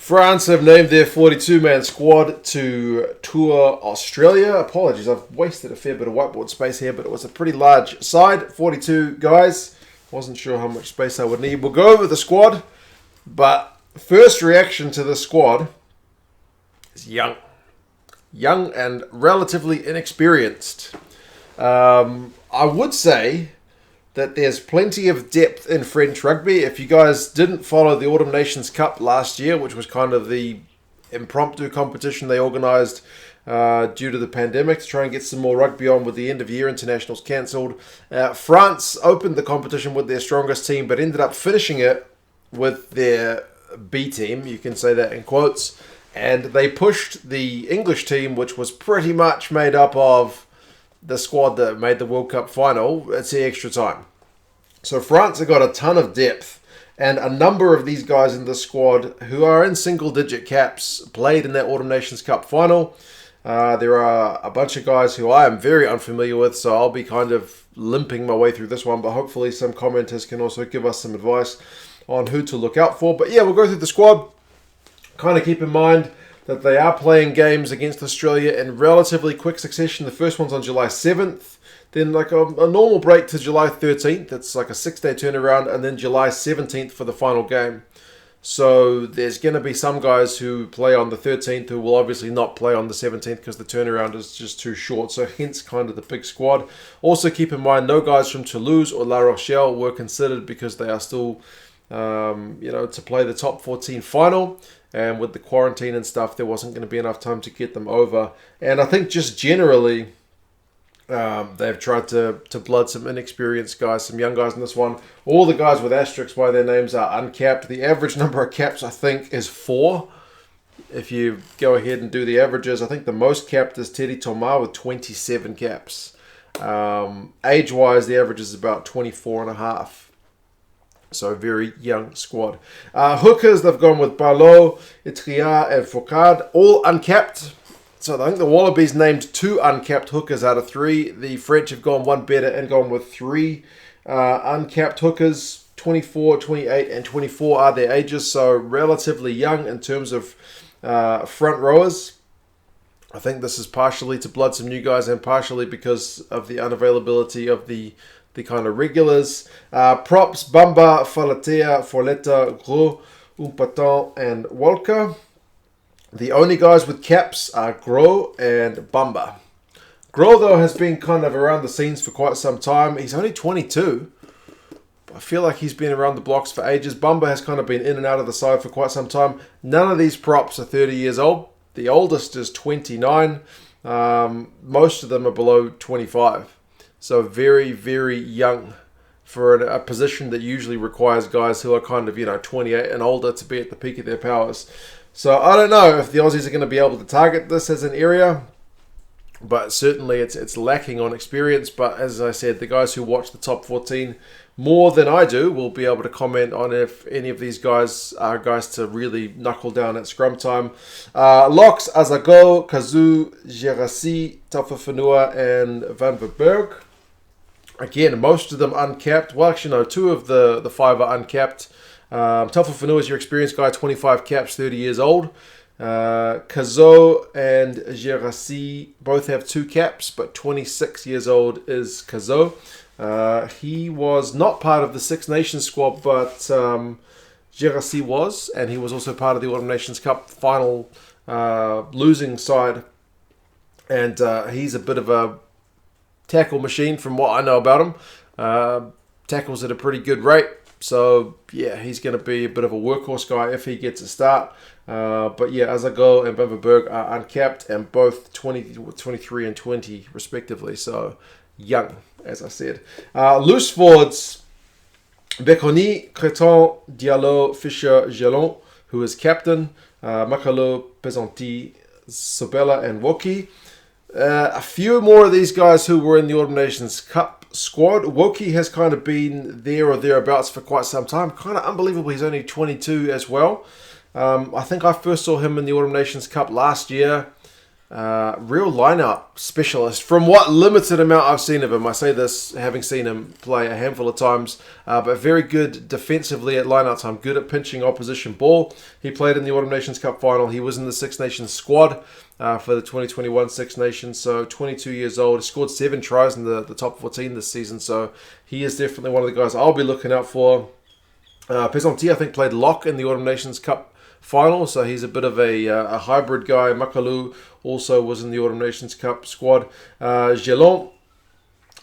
France have named their 42-man squad to tour Australia. Apologies, I've wasted a fair bit of whiteboard space here, but it was a pretty large side. 42 guys. Wasn't sure how much space I would need. We'll go over the squad, but first reaction to the squad is young. Young and relatively inexperienced. I would say that there's plenty of depth in French rugby. If you guys didn't follow the Autumn Nations Cup last year, which was kind of the impromptu competition they organised due to the pandemic to try and get some more rugby on with the end of year internationals cancelled, France opened the competition with their strongest team but ended up finishing it with their B team, you can say that in quotes, and they pushed the English team, which was pretty much made up of the squad that made the World Cup final, it's the extra time. So France have got a ton of depth, and a number of these guys in the squad who are in single-digit caps played in that Autumn Nations Cup final. There are a bunch of guys who I am very unfamiliar with, so I'll be kind of limping my way through this one, but hopefully some commenters can also give us some advice on who to look out for. But yeah, we'll go through the squad. Kind of keep in mind that they are playing games against Australia in relatively quick succession. The first one's on July 7th, then like a normal break to July 13th. It's like a 6-day turnaround, and then July 17th for the final game. So there's going to be some guys who play on the 13th who will obviously not play on the 17th because the turnaround is just too short. So hence kind of the big squad. Also keep in mind no guys from Toulouse or La Rochelle were considered because they are still, to play the top 14 final. And with the quarantine and stuff, there wasn't going to be enough time to get them over. And I think just generally, they've tried to blood some inexperienced guys, some young guys in this one. All the guys with asterisks by their names are uncapped. The average number of caps, I think, is 4. If you go ahead and do the averages, I think the most capped is Teddy Thomas with 27 caps. Age-wise, the average is about 24 and a half. So very young squad. Hookers, they've gone with Barlot, Etrillard and Fourcade, all uncapped. So I think the Wallabies named 2 uncapped hookers out of 3. The French have gone one better and gone with 3 uncapped hookers. 24, 28 and 24 are their ages, so relatively young in terms of front rowers. I think this is partially to blood some new guys and partially because of the unavailability of the kind of regulars. Props, Bamba, Falatea, Forletta, Gros, Hounkpatin and Walcker. The only guys with caps are Gros and Bamba. Gros, though, has been kind of around the scenes for quite some time. He's only 22. I feel like he's been around the blocks for ages. Bamba has kind of been in and out of the side for quite some time. None of these props are 30 years old. The oldest is 29. Most of them are below 25. So very, very young for a position that usually requires guys who are kind of, 28 and older to be at the peak of their powers. So I don't know if the Aussies are going to be able to target this as an area, but certainly it's lacking on experience. But as I said, the guys who watch the top 14 more than I do will be able to comment on if any of these guys are guys to really knuckle down at scrum time. Locks, Azago, Kazoo, Geraci, Taofifenua and Van Verberg. Again, most of them uncapped. Well, actually, no, 2 of the 5 are uncapped. Taofifenua is your experienced guy, 25 caps, 30 years old. Kazo and Geraci both have 2 caps, but 26 years old is Kazo. He was not part of the Six Nations squad, but Geraci was, and he was also part of the Autumn Nations Cup final losing side. And he's a bit of a tackle machine from what I know about him. Tackles at a pretty good rate. So, yeah, he's going to be a bit of a workhorse guy if he gets a start. But, yeah, Azago and Beverberg are uncapped and both 23 and 20, respectively. So, young, as I said. Loose forwards, Beconi, Creton, Diallo, Fisher, Gelon, who is captain. Makalo, Pesanti, Sobella and Woki. A few more of these guys who were in the Autumn Nations Cup squad. Woki has kind of been there or thereabouts for quite some time. Kind of unbelievable. He's only 22 as well. I think I first saw him in the Autumn Nations Cup last year. real lineup specialist from what limited amount I've seen of him. I say this having seen him play a handful of times, but very good defensively at lineout time, good at pinching opposition ball. He played in the Autumn Nations Cup final. He was in the Six Nations squad for the 2021 Six Nations, so 22 years old. He scored 7 tries in the top 14 this season, so he is definitely one of the guys I'll be looking out for. Pesanti, I think, played lock in the Autumn Nations Cup final, so he's a bit of a hybrid guy. Makalu also was in the Autumn Nations Cup squad. Gelon,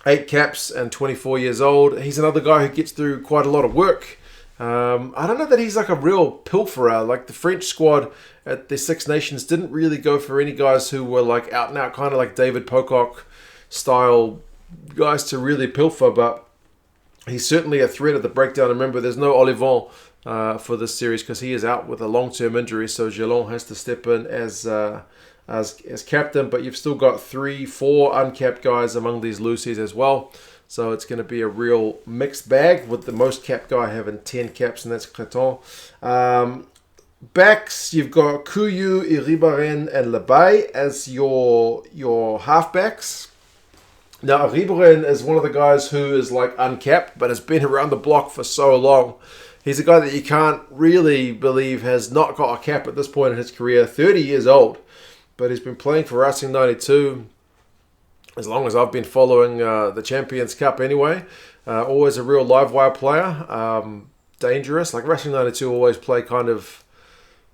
8 caps and 24 years old. He's another guy who gets through quite a lot of work. I don't know that he's like a real pilferer. Like the French squad at the Six Nations didn't really go for any guys who were like out and out, kind of like David Pocock style guys to really pilfer, but he's certainly a threat at the breakdown. Remember, there's no Olivon for this series because he is out with a long-term injury, so Gelon has to step in as captain, but you've still got 3-4 uncapped guys among these loosies as well, so it's going to be a real mixed bag with the most capped guy having 10 caps, and that's Gaetan. Backs, you've got Kuyu, Iribaren and Lebay as your halfbacks. Now, Iribaren is one of the guys who is like uncapped but has been around the block for so long. He's a guy that you can't really believe has not got a cap at this point in his career. 30 years old, but he's been playing for Racing 92 as long as I've been following the Champions Cup anyway. Always a real live wire player. Dangerous. Like Racing 92 always play kind of,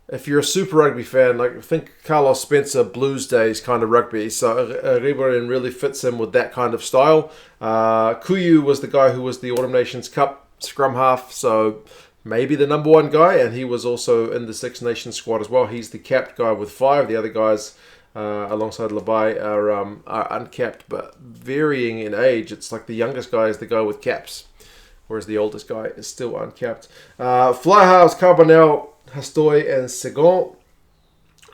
if you're a Super Rugby fan, like think Carlos Spencer Blues days kind of rugby. So Iribaren really fits in with that kind of style. Kuyu was the guy who was the Autumn Nations Cup scrum half, so maybe the number 1 guy, and he was also in the Six Nations squad as well. He's the capped guy with 5. The other guys alongside Lebay are uncapped, but varying in age. It's like the youngest guy is the guy with caps, whereas the oldest guy is still uncapped. Fly halves, Carbonell, Hastoy and Segon.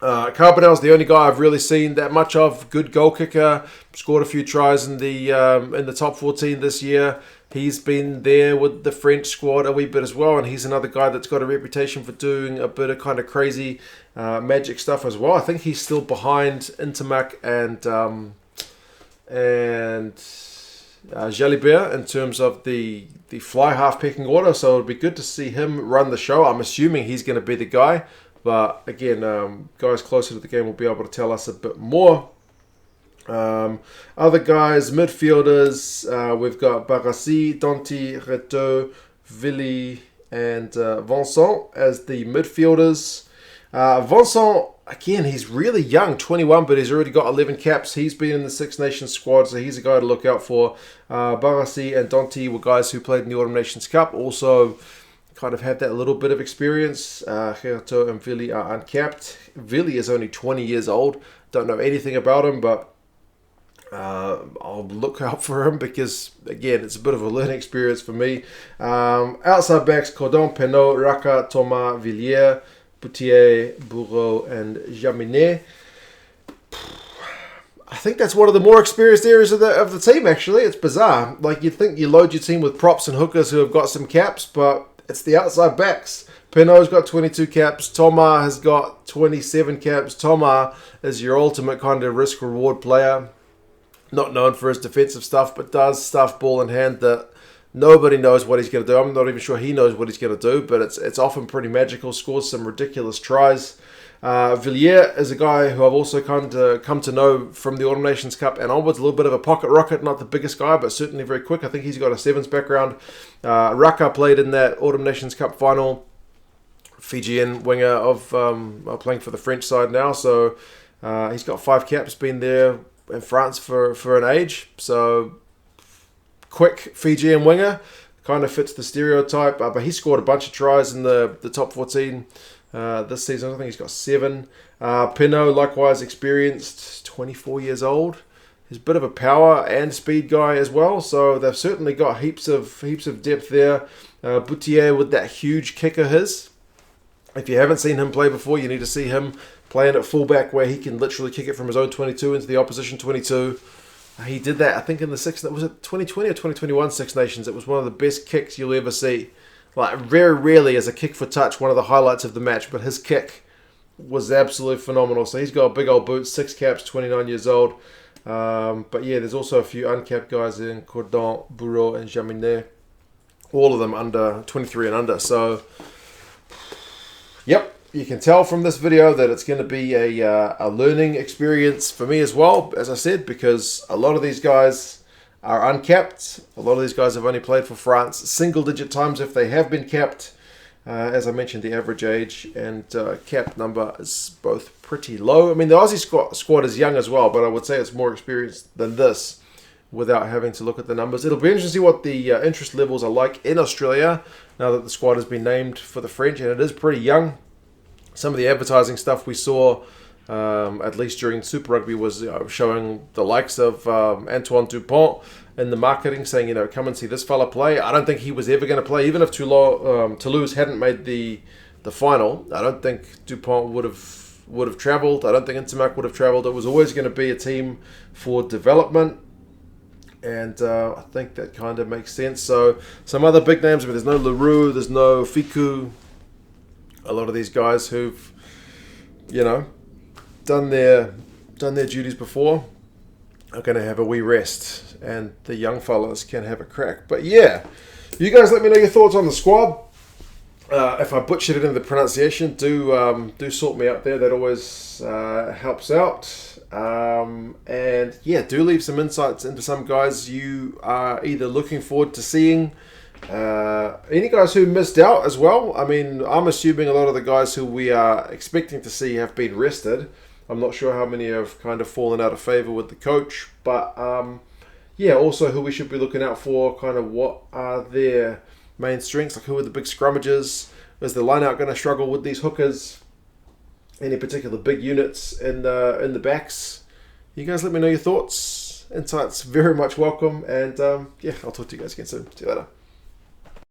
Carbonell's the only guy I've really seen that much of. Good goal kicker, scored a few tries in the top 14 this year. He's been there with the French squad a wee bit as well, and he's another guy that's got a reputation for doing a bit of kind of crazy magic stuff as well. I think he's still behind Intermac and Jalibert in terms of the fly half pecking order, so it'll be good to see him run the show. I'm assuming he's going to be the guy, but again, guys closer to the game will be able to tell us a bit more. Other guys, midfielders, we've got Barassi, Danti, Reto, Villi, and Vincent as the midfielders. Vincent, again, he's really young, 21, but he's already got 11 caps. He's been in the Six Nations squad, so he's a guy to look out for. Barassi and Danti were guys who played in the Autumn Nations Cup, also kind of have that little bit of experience. Reto and Villi are uncapped. Villi is only 20 years old. Don't know anything about him, but I'll look out for him because, again, it's a bit of a learning experience for me. Outside backs, Cordon, Penot, Raka, Thomas, Villiers, Boutier, Bourreau, and Jaminet. I think that's one of the more experienced areas of the team, actually. It's bizarre. Like, you'd think you load your team with props and hookers who have got some caps, but it's the outside backs. Penot's got 22 caps. Thomas has got 27 caps. Thomas is your ultimate kind of risk-reward player. Not known for his defensive stuff, but does stuff ball in hand that nobody knows what he's going to do. I'm not even sure he knows what he's going to do, but it's often pretty magical. Scores some ridiculous tries. Villiers is a guy who I've also come to know from the Autumn Nations Cup and onwards. A little bit of a pocket rocket, not the biggest guy, but certainly very quick. I think he's got a sevens background. Raka played in that Autumn Nations Cup final. Fijian winger of playing for the French side now, so he's got 5 caps, been there in France for an age, so quick Fijian winger, kind of fits the stereotype, but he scored a bunch of tries in the top 14 this season. I think he's got 7. Pinot, likewise experienced, 24 years old. He's a bit of a power and speed guy as well, so they've certainly got heaps of depth there. Boutier with that huge kick of his. If you haven't seen him play before, you need to see him playing at fullback where he can literally kick it from his own 22 into the opposition 22. He did that, I think, in the was it 2020 or 2021 Six Nations? It was one of the best kicks you'll ever see. Like, very rarely is a kick for touch one of the highlights of the match, but his kick was absolutely phenomenal. So he's got a big old boot, 6 caps, 29 years old. But yeah, there's also a few uncapped guys in Cordon, Bourreau, and Jaminet. All of them under 23 and under. So, yep, you can tell from this video that it's going to be a learning experience for me as well, as I said, because a lot of these guys are uncapped. A lot of these guys have only played for France single-digit times if they have been capped. As I mentioned, the average age and cap number is both pretty low. I mean, the Aussie squad is young as well, but I would say it's more experienced than this without having to look at the numbers. It'll be interesting to see what the interest levels are like in Australia now that the squad has been named for the French, and it is pretty young. Some of the advertising stuff we saw, at least during Super Rugby, was showing the likes of Antoine Dupont in the marketing, saying, come and see this fella play. I don't think he was ever going to play, even if Toulouse hadn't made the final. I don't think Dupont would have travelled. I don't think Intermac would have travelled. It was always going to be a team for development, and I think that kind of makes sense. So some other big names, there's no Leroux, there's no Ficou. A lot of these guys who've, done their duties before are going to have a wee rest, and the young fellas can have a crack. But yeah, you guys let me know your thoughts on the squad. If I butchered it in the pronunciation, do sort me out there. That always helps out. And yeah, do leave some insights into some guys you are either looking forward to seeing. Any guys who missed out as well. I mean, I'm assuming a lot of the guys who we are expecting to see have been rested. I'm not sure how many have kind of fallen out of favour with the coach, but yeah, also who we should be looking out for, kind of what are their main strengths, like who are the big scrummages, is the line out going to struggle with these hookers, any particular big units in the backs. You guys let me know your thoughts, insights, very much welcome, and yeah, I'll talk to you guys again soon. See you later.